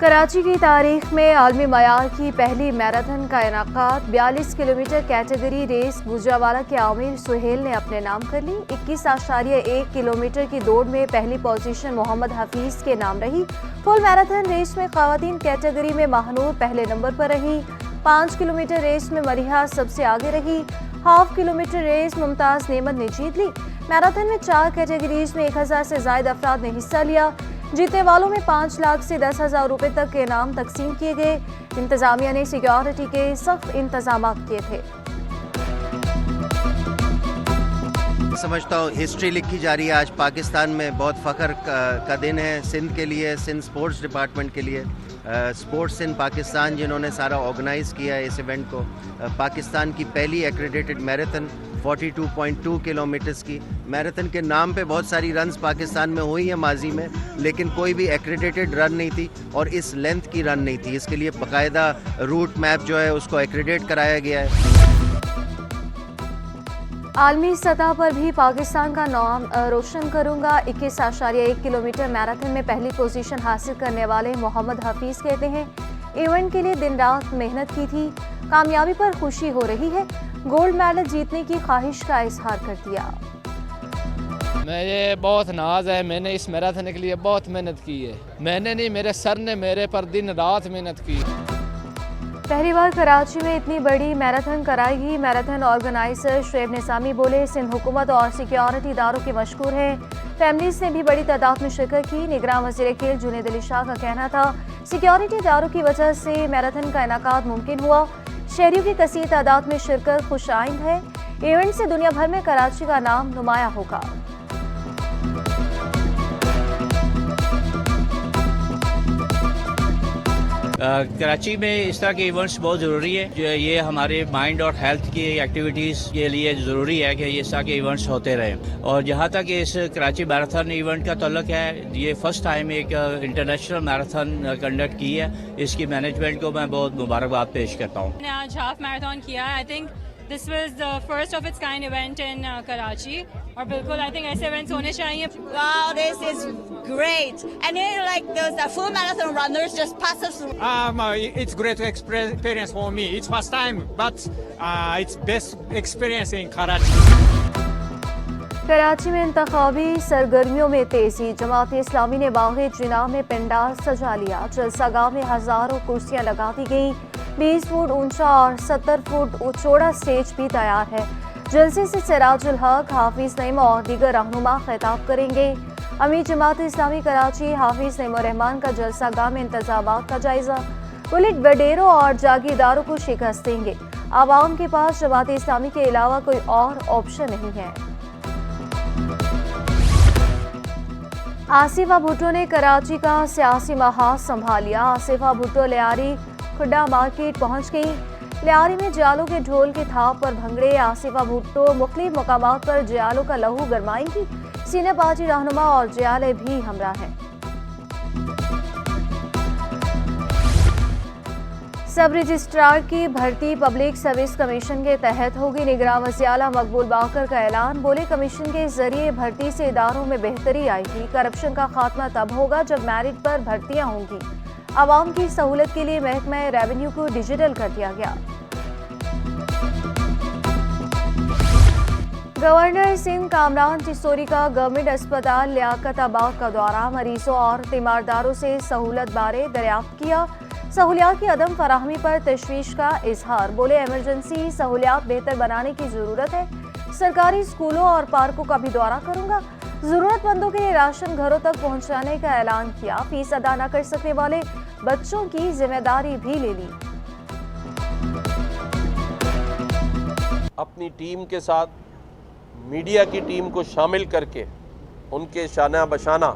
कराची की तारीख में आलमी मयार की पहली मैराथन का इनाकाद 42 किलोमीटर कैटेगरी रेस गुजरावाला के आमिर सुहेल ने अपने नाम कर ली। 21.1 किलोमीटर की दौड़ में पहली पोजीशन मोहम्मद हफीज के नाम रही। फुल मैराथन रेस में खवातीन कैटेगरी में महानूर पहले नंबर पर रही। 5 किलोमीटर रेस में मरिहा सबसे आगे रही। हाफ किलोमीटर रेस मुमताज नेमत ने जीत ली। मैराथन में 4 कैटेगरीज में 1000 से ज्यादा अफराद ने हिस्सा लिया। जीतने वालों में 5 लाख से 10,000 रुपए तक के इनाम तकसीम किए गए। इंतजामिया ने सिक्योरिटी के सख्त इंतजाम किए थे। समझता हूँ हिस्ट्री लिखी जा रही है। आज पाकिस्तान में बहुत फ़ख्र का दिन है सिंध के लिए, सिंध स्पोर्ट्स डिपार्टमेंट के लिए। स्पोर्ट्स इन पाकिस्तान जिन्होंने सारा ऑर्गेनाइज़ किया है इस इवेंट को। पाकिस्तान की पहली एक्रेडिटेड मैराथन 42.2 किलोमीटर्स की मैराथन के नाम पे बहुत सारी रन्स पाकिस्तान में हुई है माजी में, लेकिन कोई भी एक्रेडिटेड रन नहीं थी और इस लेंथ की रन नहीं थी। इसके लिए बाकायदा रूट मैप जो है उसको एक्रेडिट कराया गया है। आलमी सतह पर भी पाकिस्तान का नाम रोशन करूंगा। 21.1 किलोमीटर मैराथन में पहली पोजीशन हासिल करने वाले मोहम्मद हफीज कहते हैं, इवेंट के लिए दिन रात मेहनत की थी। कामयाबी पर खुशी हो रही है। गोल्ड मेडल जीतने की ख्वाहिश का इजहार कर दिया। मुझे बहुत नाज है। मैंने इस मैराथन के लिए बहुत मेहनत की है। मैंने नहीं, मेरे सर ने मेरे पर दिन रात मेहनत की। पहली बार कराची में इतनी बड़ी मैराथन कराएगी। मैराथन ऑर्गेनाइजर शुएब निसामी बोले, सिंध हुकूमत और सिक्योरिटी इदारों के मशकूर हैं। फैमिलीज ने भी बड़ी तादाद में शिरकत की। निगरान वज़ीर खेल जुनैद अली शाह का कहना था, सिक्योरिटी इदारों की वजह से मैराथन का इनाकाद मुमकिन हुआ। शहरियों की कसीर तादाद में शिरकत खुश आइंद है। इवेंट से दुनिया भर में कराची का नाम नुमाया होगा। कराची में इस तरह के इवेंट्स बहुत ज़रूरी है। जो ये हमारे माइंड और हेल्थ की एक्टिविटीज़ के लिए ज़रूरी है कि इस तरह के इवेंट्स होते रहें। और जहाँ तक इस कराची मैराथन इवेंट का ताल्लुक है, ये फर्स्ट टाइम एक इंटरनेशनल मैराथन कंडक्ट की है। इसकी मैनेजमेंट को मैं बहुत मुबारकबाद पेश करता हूँ। मैंने आज हाफ मैराथन किया। I think this was the first of its kind event in Karachi और बिल्कुल आई थिंक ऐसे इवेंट्स होने चाहिए। Wow, this is great. And then like those full marathon runners just pass us through. It's great experience for me. It's first time, but it's best experience in Karachi. Karachi में इंतखाबी सरगर्मियों में तेजी। जमात इस्लामी ने बाग़े जिना में पंडाल सजा लिया। जलसागाह में हजारों कुर्सियां लगा दी गई। 20 फुट ऊंचा और 70 फुट चौड़ा स्टेज भी तैयार है। जलसे से सिराजुल हक, हाफिज नईम और दीगर रहनुमा खिताब करेंगे। अमीर जमात इस्लामी कराची हाफिज नईम रहमान का जलसागाह में इंतजामात का जायजा। बुलेट बडेरों और जागीरदारों को शिकस्त देंगे। आवाम के पास जमात इस्लामी के अलावा कोई और ऑप्शन नहीं है। आसिफा भुट्टो ने कराची का सियासी महाज संभाल लिया। आसिफा भुट्टो लियारी खुड्डा मार्केट पहुंच गई। लियारी में जियालों के ढोल के थाप पर भंगड़े। आसिफा भुट्टो मुख्तलिफ मकामात पर जियालों का लहू गरमाएंगी। सीनियर पार्टी रहनुमा और जियाले भी हमरा हैं। सब रजिस्ट्रार की भर्ती पब्लिक सर्विस कमीशन के तहत होगी। निगरान वज़ीर आला मकबूल बाकर का ऐलान। बोले, कमीशन के जरिए भर्ती से इदारों में बेहतरी आएगी। करप्शन का खात्मा तब होगा जब मेरिट पर भर्तियां होंगी। आवाम की सहूलत के लिए महकमा रेवेन्यू को डिजिटल कर दिया गया। गवर्नर सिंध कामरान चिश्तोरी का गवर्नमेंट अस्पताल लियाकताबाद का दौरा। मरीजों और तीमारदारों से सहूलत बारे दरियाफ्त किया। सहूलियात की अदम फराहमी पर तशवीश का इजहार। बोले, इमरजेंसी सहूलियात बेहतर बनाने की जरूरत है। सरकारी स्कूलों और पार्कों का भी दौरा करूंगा। जरूरतमंदों के लिए राशन घरों तक पहुंचाने का ऐलान किया। फीस अदा न कर सकने वाले बच्चों की जिम्मेदारी भी ले ली। अपनी टीम के साथ मीडिया की टीम को शामिल करके उनके शाना बशाना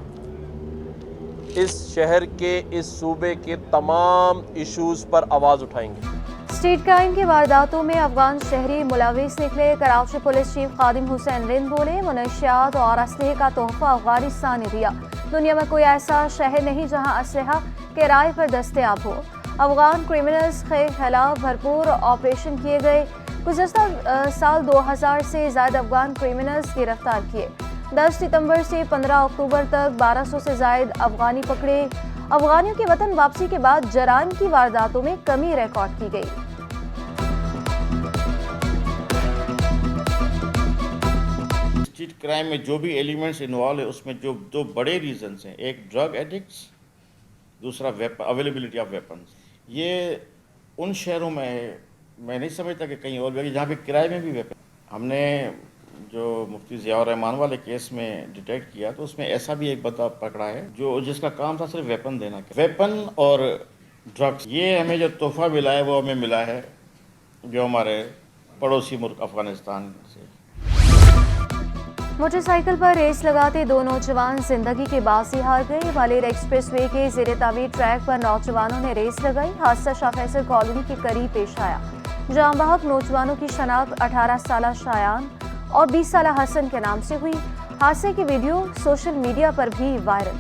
इस शहर के, इस सूबे के तमाम इश्यूज पर आवाज़ उठाएंगे। स्ट्रीट क्राइम की वारदातों में अफगान शहरी मुलविस निकले। कराची पुलिस चीफ खादिम हुसैन रिंद बोले, मुनशियात और असलहे का तोहफा अफगानिस्तान ने दिया। दुनिया में कोई ऐसा शहर नहीं जहां असलहा किराए पर दस्तयाब हो। अफगान क्रिमिनल्स के खिलाफ भरपूर ऑपरेशन किए गए। गुज़श्ता साल 2000 से ज़्यादा अफगान क्रिमिनल्स गिरफ्तार किए। 10 सितंबर से 15 अक्टूबर तक 1200 से ज़ायद अफगानी पकड़े। अफगानियों की वतन वापसी के बाद जराइम की वारदातों में कमी रिकॉर्ड की गई। स्ट्रीट क्राइम में जो भी एलिमेंट्स इन्वॉल्व है उसमें जो दो बड़े रीजंस हैं, एक ड्रग एडिक्ट्स, दूसरा अवेलेबिलिटी ऑफ वेपन्स। ये उन शहरों में है, मैं नहीं समझता कि कहीं और भी जहाँ पे किराए में भी वेपन। हमने जो मुफ्ती ज़ियाउर रहमान वाले केस में डिटेक्ट किया तो उसमें ऐसा भी एक बंदा पकड़ा है जो जिसका काम था सिर्फ वेपन देना। वेपन और ड्रग्स, ये हमें जो तोहफा मिला है वो हमें मिला है जो हमारे पड़ोसी मुल्क अफगानिस्तान से। मोटरसाइकिल पर रेस लगाते दो नौजवान जिंदगी के बाजी हार गए। ग्वालियर एक्सप्रेसवे के ज़ेरे तामीर ट्रैक पर नौजवानों ने रेस लगाई। हादसा शाह फैसल कॉलोनी के करीब पेश आया, जहां बाहक नौजवानों की शनाख्त 18 साला शायान और 20 साला हसन के नाम से हुई। हादसे की वीडियो सोशल मीडिया पर भी वायरल।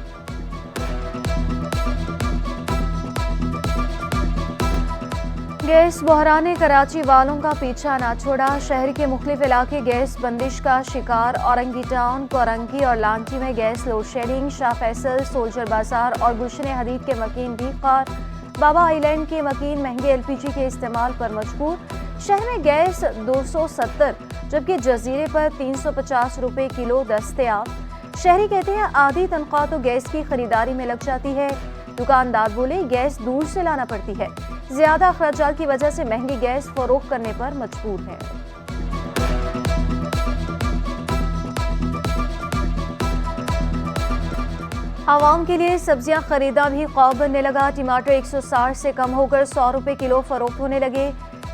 गैस बहरान ने कराची वालों का पीछा ना छोड़ा। शहर के मुख्तलिफ इलाके गैस बंदिश का शिकार। औरंगी टाउन, कोरंगी और लांची में gas load shedding. Shah Faisal, soldier बाजार और गुलशन हदीद के मकीन भी खार। बाबा आइलैंड के मकीन महंगे LPG के इस्तेमाल पर मजबूर। शहर में गैस 270 जबकि जजीरे पर 350 रुपए किलो दस्तयाब। शहरी कहते हैं आधी तनख्वाह तो गैस की खरीदारी में लग जाती है। दुकानदार बोले गैस दूर से लाना पड़ती है। ज्यादा खर्चात की वजह से महंगी गैस फरोख्त करने पर मजबूर है। आवाम के लिए सब्जियां खरीदा भी ख्वाब बनने लगा। टमाटर 160 से कम होकर 100 रुपए किलो फरोख्त होने लगे।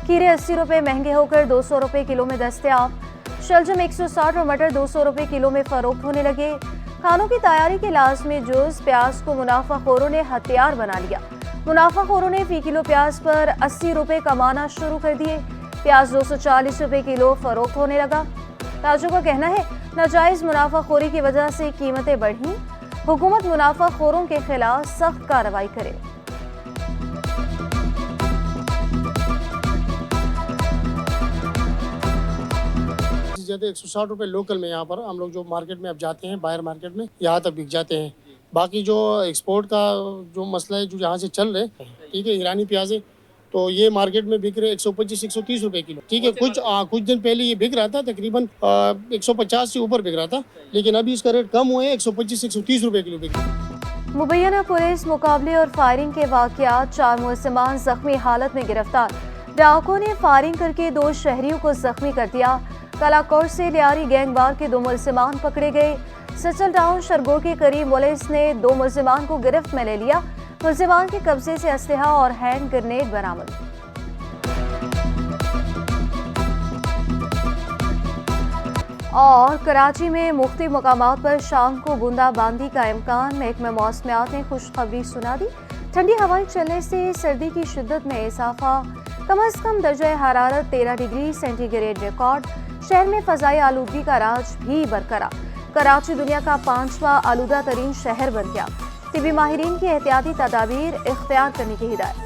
खीरे 80 रुपए महंगे होकर 200 रुपए किलो में दस्तयाब। शलजम 160 और मटर 200 रुपए किलो में फरोख्त होने लगे। खानों की तैयारी के लाजमी जुज प्याज को मुनाफाखोरों ने हथियार बना लिया। मुनाफाखोरों ने फी किलो प्याज पर 80 रुपए कमाना शुरू कर दिए। प्याज 240 रुपए किलो फरोख्त होने लगा। ताजों का कहना है नाजायज मुनाफाखोरी की वजह से कीमतें बढ़ी। हुकूमत मुनाफाखोरों के खिलाफ सख्त कार्रवाई करे। ज्यादा 160 रुपए लोकल में यहाँ पर हम लोग जो मार्केट में अब जाते हैं, बाहर मार्केट में यहाँ तक बिक जाते हैं। बाकी जो एक्सपोर्ट का जो मसला है जो यहाँ से चल रहे, ठीक है, ईरानी प्याज है तो ये मार्केट में बिक रहे 125-130 रुपए किलो, ठीक है। कुछ दिन पहले ये बिक रहा था तकरीबन 150 से ऊपर बिक रहा था, लेकिन अभी इसका रेट कम हुए 125-130 रुपए किलो बिक रहा है। मुबैना पुलिस मुकाबले और फायरिंग के वाकयात। 4 मुलजिमान जख्मी हालत में गिरफ्तार। डाकुओं ने फायरिंग करके 2 शहरियों को जख्मी कर दिया। कलाकोट से लियारी गैंगवार के 2 मुलजिमान पकड़े गए। सचल टाउन शरगोर के करीब पुलिस ने 2 मुलजिमान को गिरफ्त में ले लिया। मुलजिमान के कब्जे से असलहा और हैंड ग्रेनेड बरामद। और कराची में मुख्तलिफ मकामात पर शाम को बूंदाबांदी का इम्कान। महकमा मौसमियात ने खुशखबरी सुना दी। ठंडी हवाएं चलने से सर्दी की शिद्दत में इजाफा। कम अज कम दर्जा हरारत 13 डिग्री सेंटीग्रेड रिकॉर्ड। शहर में फजाई आलूदगी का राज भी बरकरार। कराची दुनिया का 5वां आलूदा तरीन शहर बन गया। तिबी माहिरीन की एहतियाती तदाबीर इख्तियार करने की हिदायत।